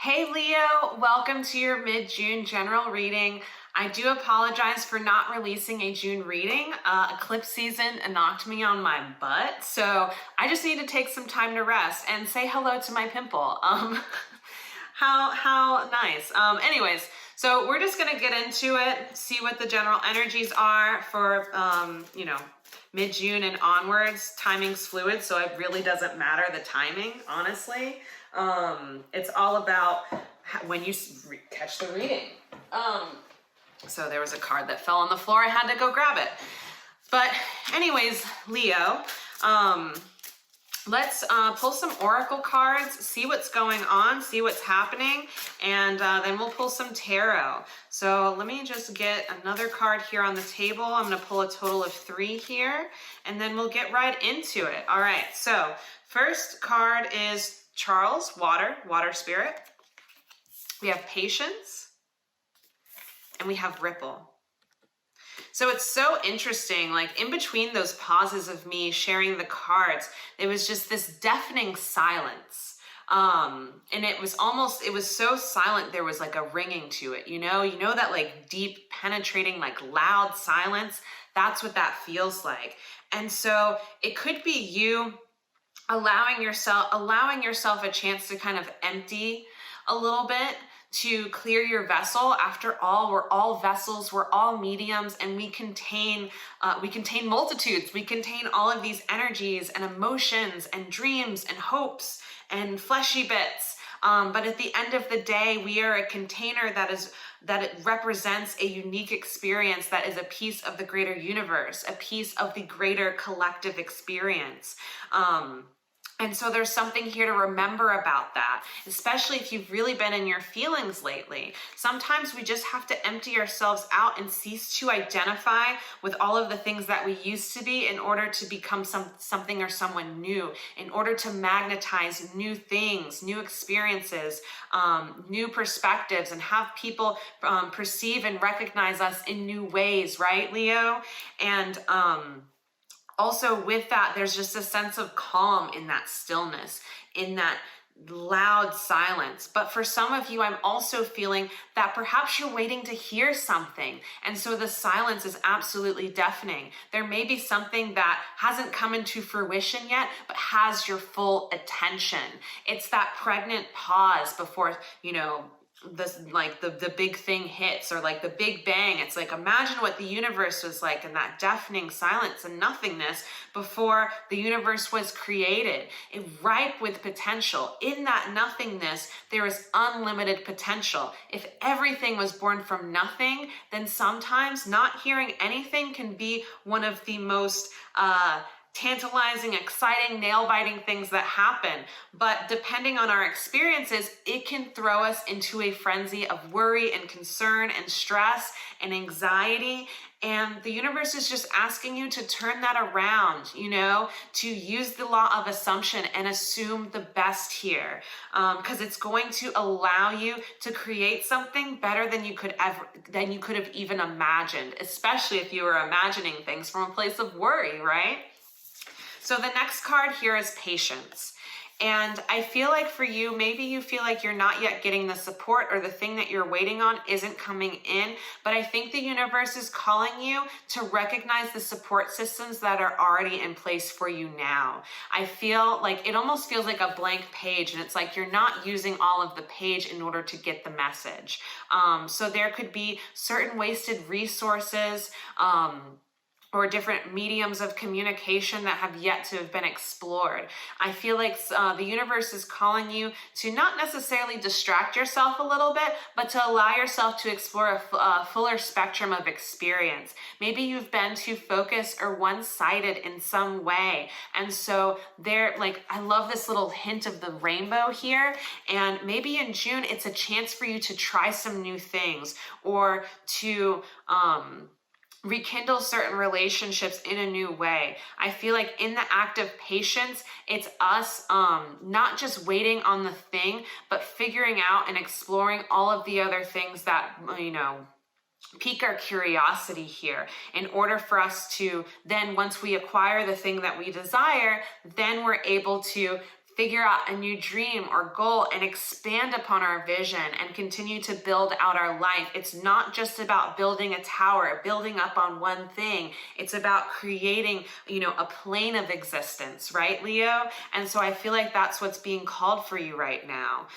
Hey Leo, welcome to your mid-June general reading. I do apologize for not releasing a June reading. Eclipse season knocked me on my butt, so I just need to take some time to rest and say hello to my pimple. How nice. Anyways, so we're just gonna get into it, see what the general energies are for mid-June and onwards. Timing's fluid, so it really doesn't matter the timing, honestly. It's all about when you catch the reading. So there was a card that fell on the floor. I had to go grab it. But anyways, Leo, let's pull some oracle cards, see what's going on, see what's happening, and then we'll pull some tarot. So let me just get another card here on the table. I'm going to pull a total of 3 here, and then we'll get right into it. All right, so first card is Charles, water spirit. We have patience, and we have ripple. So it's so interesting, like in between those pauses of me sharing the cards, it was just this deafening silence. And it was so silent, there was like a ringing to it, you know that like deep, penetrating, like loud silence. That's what that feels like. And so it could be you allowing yourself a chance to kind of empty a little bit, to clear your vessel. After all, we're all vessels, we're all mediums, and we contain multitudes. We contain all of these energies and emotions and dreams and hopes and fleshy bits. But at the end of the day, we are a container that it represents a unique experience that is a piece of the greater universe, a piece of the greater collective experience. And so there's something here to remember about that, especially if you've really been in your feelings lately. Sometimes we just have to empty ourselves out and cease to identify with all of the things that we used to be in order to become something or someone new, in order to magnetize new things, new experiences, new perspectives, and have people perceive and recognize us in new ways, right, Leo? And also with that, there's just a sense of calm in that stillness, in that loud silence. But for some of you, I'm also feeling that perhaps you're waiting to hear something. And so the silence is absolutely deafening. There may be something that hasn't come into fruition yet, but has your full attention. It's that pregnant pause before, this like the big thing hits, or like the big bang. It's like, imagine what the universe was like in that deafening silence and nothingness before the universe was created. It ripe with potential. In that nothingness, there is unlimited potential. If everything was born from nothing, then sometimes not hearing anything can be one of the most tantalizing, exciting, nail-biting things that happen. But depending on our experiences, it can throw us into a frenzy of worry and concern and stress and anxiety. And the universe is just asking you to turn that around, to use the law of assumption and assume the best here. Because it's going to allow you to create something better than you could have even imagined, especially if you were imagining things from a place of worry, right? So the next card here is patience. And I feel like for you, maybe you feel like you're not yet getting the support, or the thing that you're waiting on isn't coming in. But I think the universe is calling you to recognize the support systems that are already in place for you now. I feel like it almost feels like a blank page, and it's like you're not using all of the page in order to get the message. So there could be certain wasted resources, or different mediums of communication that have yet to have been explored. I feel like the universe is calling you to not necessarily distract yourself a little bit, but to allow yourself to explore a fuller spectrum of experience. Maybe you've been too focused or one-sided in some way. And so I love this little hint of the rainbow here. And maybe in June, it's a chance for you to try some new things, or to, rekindle certain relationships in a new way. I feel like in the act of patience, it's us not just waiting on the thing, but figuring out and exploring all of the other things that, pique our curiosity here, in order for us to then, once we acquire the thing that we desire, then we're able to figure out a new dream or goal and expand upon our vision and continue to build out our life. It's not just about building a tower, building up on one thing. It's about creating, a plane of existence, right, Leo? And so I feel like that's what's being called for you right now.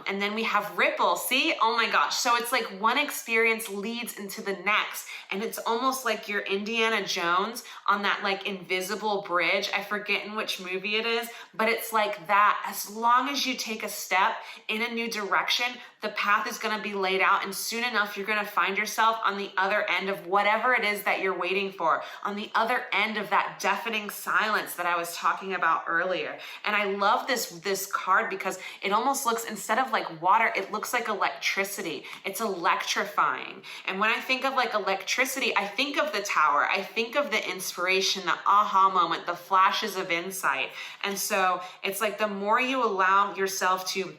And then we have ripple. See? Oh my gosh. So it's like one experience leads into the next. And it's almost like you're Indiana Jones on that like invisible bridge. I forget in which movie it is, but it's like that. As long as you take a step in a new direction, the path is going to be laid out, and soon enough, you're going to find yourself on the other end of whatever it is that you're waiting for, on the other end of that deafening silence that I was talking about earlier. And I love this card because it almost looks, instead of like water, it looks like electricity. It's electrifying. And when I think of like electricity, I think of the tower. I think of the inspiration, the aha moment, the flashes of insight. And so it's like the more you allow yourself to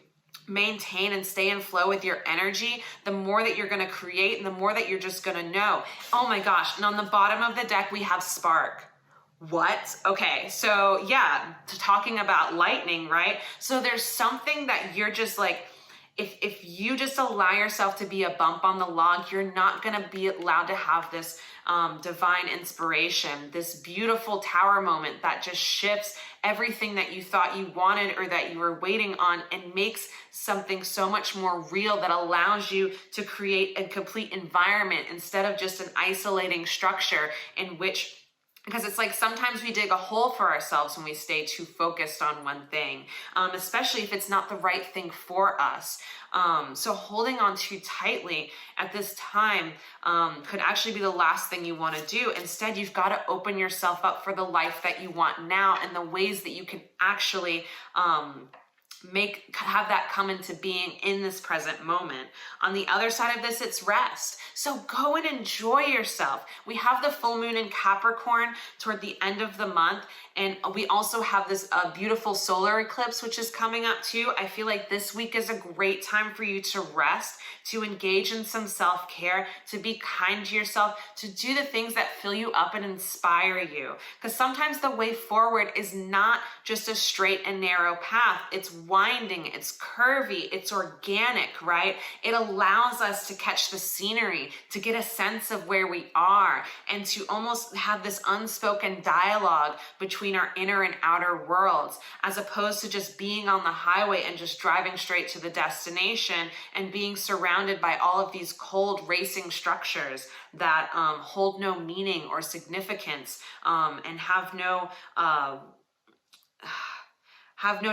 maintain and stay in flow with your energy, the more that you're going to create and the more that you're just going to know. Oh my gosh. And on the bottom of the deck, we have spark. What? Okay. So yeah, talking about lightning, right? So there's something that you're just like, if you just allow yourself to be a bump on the log, you're not going to be allowed to have this divine inspiration, this beautiful tower moment that just shifts everything that you thought you wanted or that you were waiting on and makes something so much more real that allows you to create a complete environment instead of just an isolating structure in which, because it's like sometimes we dig a hole for ourselves when we stay too focused on one thing, especially if it's not the right thing for us. So holding on too tightly at this time could actually be the last thing you want to do. Instead, you've got to open yourself up for the life that you want now and the ways that you can actually have that come into being in this present moment. On the other side of this, it's rest. So go and enjoy yourself. We have the full moon in Capricorn toward the end of the month. And we also have this beautiful solar eclipse, which is coming up too. I feel like this week is a great time for you to rest, to engage in some self-care, to be kind to yourself, to do the things that fill you up and inspire you. Because sometimes the way forward is not just a straight and narrow path. It's winding, it's curvy, it's organic, right? It allows us to catch the scenery, to get a sense of where we are, and to almost have this unspoken dialogue between our inner and outer worlds, as opposed to just being on the highway and just driving straight to the destination and being surrounded by all of these cold racing structures that hold no meaning or significance and have no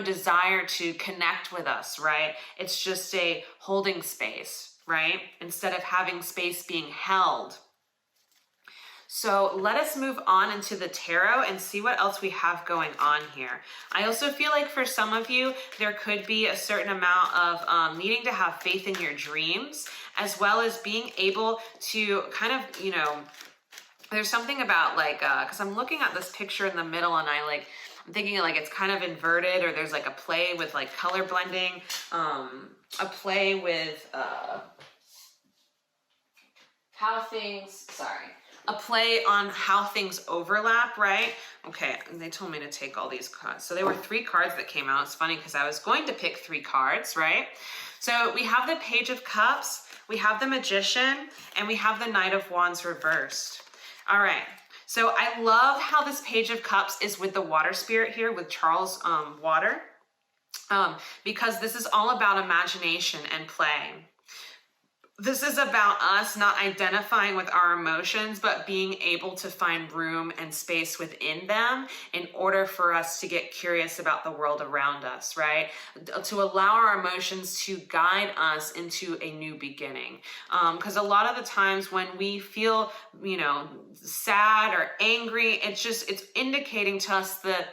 desire to connect with us, right? It's just a holding space, right? Instead of having space being held. So let us move on into the tarot and see what else we have going on here. I also feel like for some of you, there could be a certain amount of needing to have faith in your dreams, as well as being able to kind of, there's something about like, because I'm looking at this picture in the middle and I'm thinking like it's kind of inverted, or there's like a play with like color blending, a play with a play on how things overlap, right? Okay, and they told me to take all these cards. So there were 3 cards that came out. It's funny because I was going to pick 3 cards, right? So we have the Page of Cups, we have the Magician, and we have the Knight of Wands reversed. All right. So I love how this Page of Cups is with the water spirit here, with Charles Water, because this is all about imagination and play. This is about us not identifying with our emotions, but being able to find room and space within them in order for us to get curious about the world around us, right? To allow our emotions to guide us into a new beginning. Because a lot of the times when we feel, sad or angry, it's indicating to us the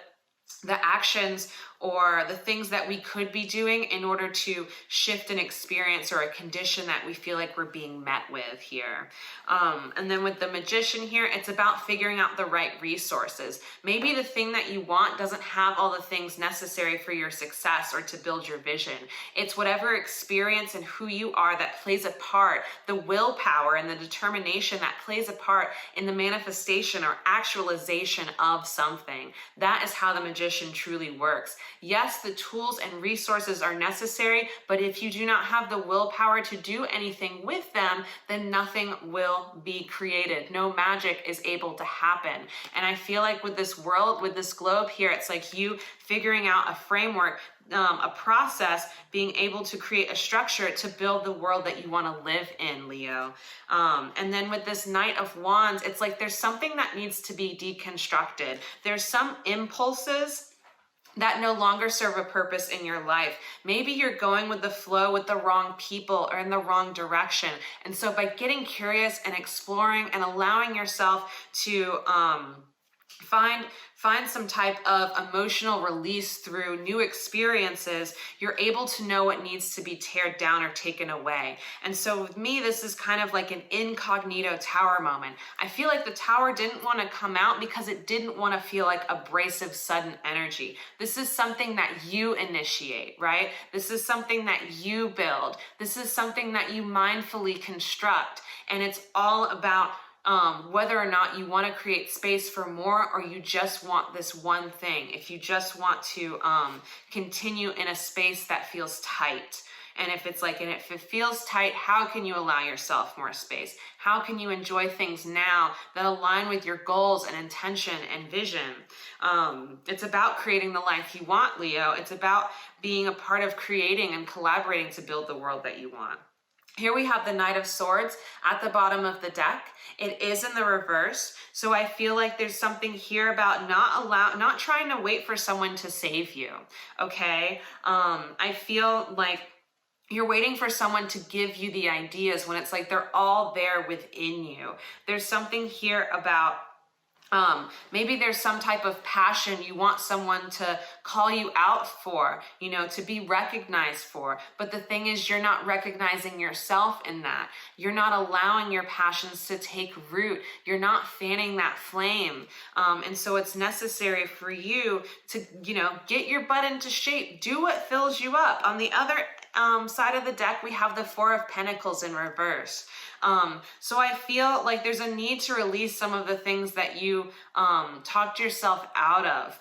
actions or the things that we could be doing in order to shift an experience or a condition that we feel like we're being met with here. And then with the Magician here, it's about figuring out the right resources. Maybe the thing that you want doesn't have all the things necessary for your success or to build your vision. It's whatever experience and who you are that plays a part, the willpower and the determination that plays a part in the manifestation or actualization of something. That is how the Magician truly works. Yes, the tools and resources are necessary, but if you do not have the willpower to do anything with them, then nothing will be created. No magic is able to happen. And I feel like with this world, with this globe here, it's like you figuring out a framework, a process, being able to create a structure to build the world that you want to live in, Leo. And then with this Knight of Wands, it's like there's something that needs to be deconstructed. There's some impulses that no longer serve a purpose in your life. Maybe you're going with the flow with the wrong people or in the wrong direction. And so by getting curious and exploring and allowing yourself to find some type of emotional release through new experiences, you're able to know what needs to be teared down or taken away. And so with me, this is kind of like an incognito tower moment. I feel like the tower didn't want to come out because it didn't want to feel like abrasive, sudden energy. This is something that you initiate, right? This is something that you build. This is something that you mindfully construct. And it's all about whether or not you want to create space for more, or you just want this one thing. If you just want to continue in a space that feels tight. And if it's like, and if it feels tight, how can you allow yourself more space? How can you enjoy things now that align with your goals and intention and vision? It's about creating the life you want, Leo. It's about being a part of creating and collaborating to build the world that you want. Here we have the Knight of Swords at the bottom of the deck. It is in the reverse. So I feel like there's something here about not trying to wait for someone to save you. Okay. I feel like you're waiting for someone to give you the ideas when it's like they're all there within you. There's something here about maybe there's some type of passion you want someone to call you out for, you know, to be recognized for. But the thing is, you're not recognizing yourself in that. You're not allowing your passions to take root. You're not fanning that flame. And so it's necessary for you to, you know, get your butt into shape. Do what fills you up. On the other side of the deck, we have the Four of Pentacles in reverse. So I feel like there's a need to release some of the things that you talked yourself out of.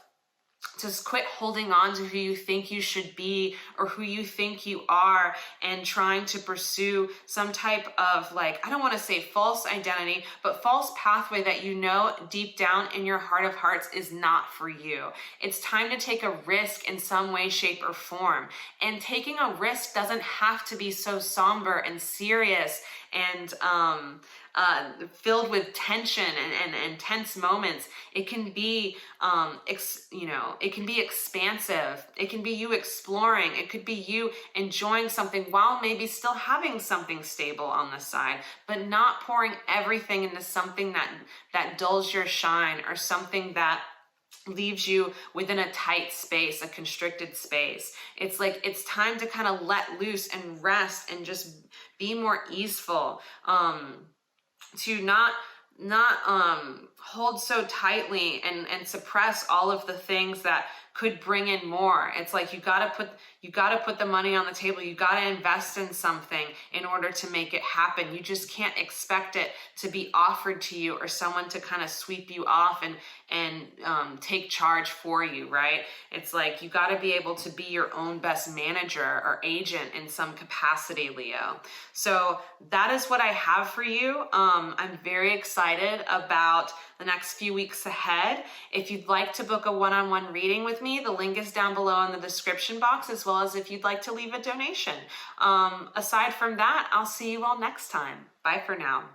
Just quit holding on to who you think you should be or who you think you are and trying to pursue some type of, like, I don't want to say false identity, but false pathway that you know deep down in your heart of hearts is not for you. It's time to take a risk in some way, shape, or form. And taking a risk doesn't have to be so somber and serious and filled with tension and tense moments. It can be, it can be expansive. It can be you exploring. It could be you enjoying something while maybe still having something stable on the side, but not pouring everything into something that dulls your shine or something that leaves you within a tight space, a constricted space. It's like, it's time to kind of let loose and rest and just be more easeful, to not hold so tightly and suppress all of the things that could bring in more. It's like you gotta put the money on the table. You gotta invest in something in order to make it happen. You just can't expect it to be offered to you or someone to kind of sweep you off and take charge for you, right? It's like you gotta be able to be your own best manager or agent in some capacity, Leo. So that is what I have for you. I'm very excited about the next few weeks ahead. If you'd like to book a one-on-one reading with me, the link is down below in the description box, as well as if you'd like to leave a donation. Aside from that, I'll see you all next time. Bye for now.